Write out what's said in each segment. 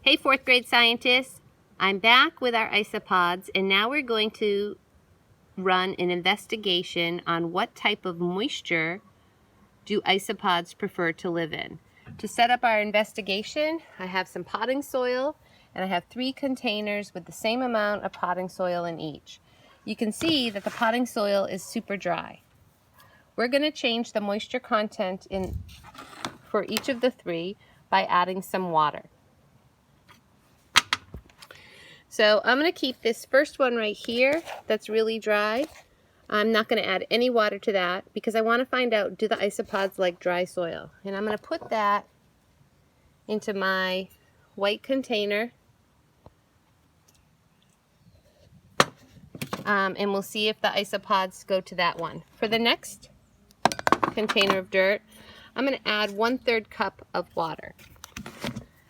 Hey, fourth grade scientists. I'm back with our isopods, and now we're going to run an investigation on what type of moisture do isopods prefer to live in. To set up our investigation, I have some potting soil, and I have 3 containers with the same amount of potting soil in each. You can see that the potting soil is super dry. We're going to change the moisture content for each of the 3 by adding some water. So I'm going to keep this first one right here that's really dry. I'm not going to add any water to that because I want to find out, do the isopods like dry soil? And I'm going to put that into my white container. And we'll see if the isopods go to that one. For the next container of dirt, I'm going to add 1/3 cup of water.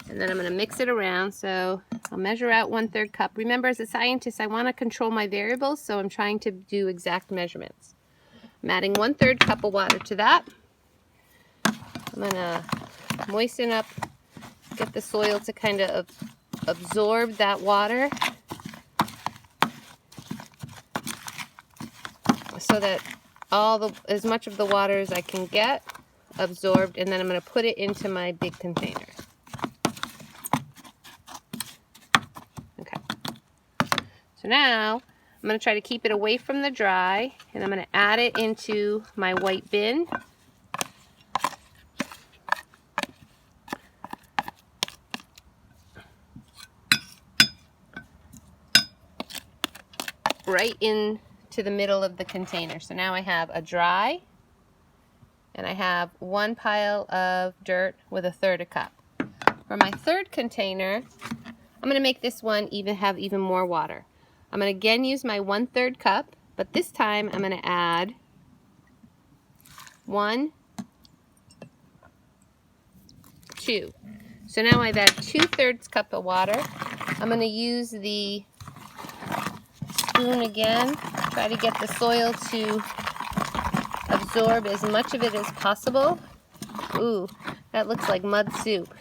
And then I'm going to mix it around, so I'll measure out 1/3 cup. Remember, as a scientist, I want to control my variables, so I'm trying to do exact measurements. I'm adding 1/3 cup of water to that. I'm going to moisten up, get the soil to kind of absorb that water so that as much of the water as I can get absorbed, and then I'm going to put it into my big container. So now I'm going to try to keep it away from the dry, and I'm going to add it into my white bin. Right into the middle of the container. So now I have a dry, and I have 1 pile of dirt with 1/3 cup. For my 3rd container, I'm going to make this one have even more water. I'm going to again use my 1/3 cup, but this time I'm going to add 1, 2. So now I've added 2/3 cup of water. I'm going to use the spoon again, try to get the soil to absorb as much of it as possible. Ooh, that looks like mud soup.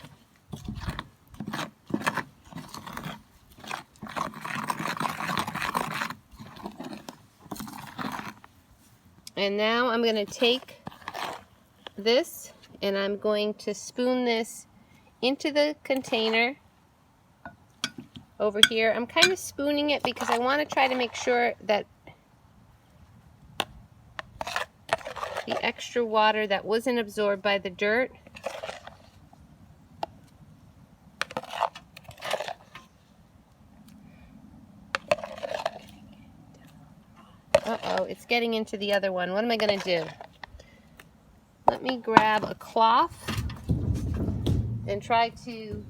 And now I'm going to take this and I'm going to spoon this into the container over here. I'm kind of spooning it because I want to try to make sure that the extra water that wasn't absorbed by the dirt it's getting into the other one. What am I going to do? Let me grab a cloth and try to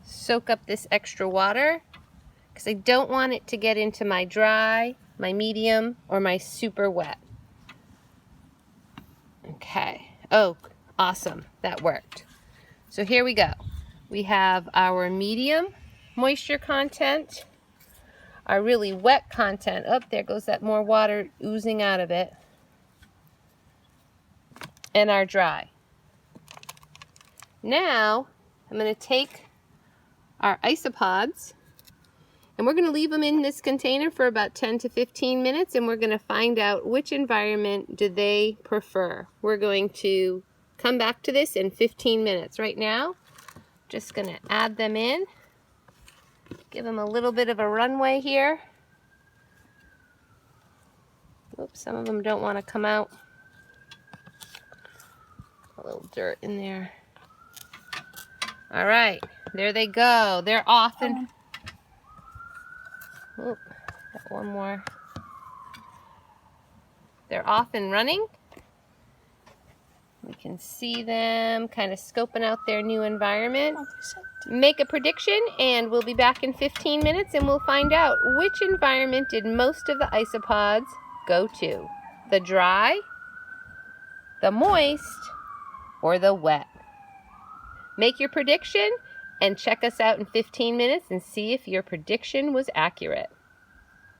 soak up this extra water because I don't want it to get into my dry, my medium, or my super wet. Okay. Oh, awesome. That worked. So here we go. We have our medium moisture content, our really wet content. Oh, there goes that more water oozing out of it. And our dry. Now, I'm going to take our isopods and we're going to leave them in this container for about 10 to 15 minutes, and we're going to find out which environment do they prefer. We're going to come back to this in 15 minutes. Right now, just going to add them in. Give them a little bit of a runway here. Oops, some of them don't want to come out. A little dirt in there. All right, there they go. They're off and... Oop, got one more. They're off and running. We can see them kind of scoping out their new environment. Make a prediction, and we'll be back in 15 minutes, and we'll find out which environment did most of the isopods go to. The dry, the moist, or the wet. Make your prediction and check us out in 15 minutes and see if your prediction was accurate.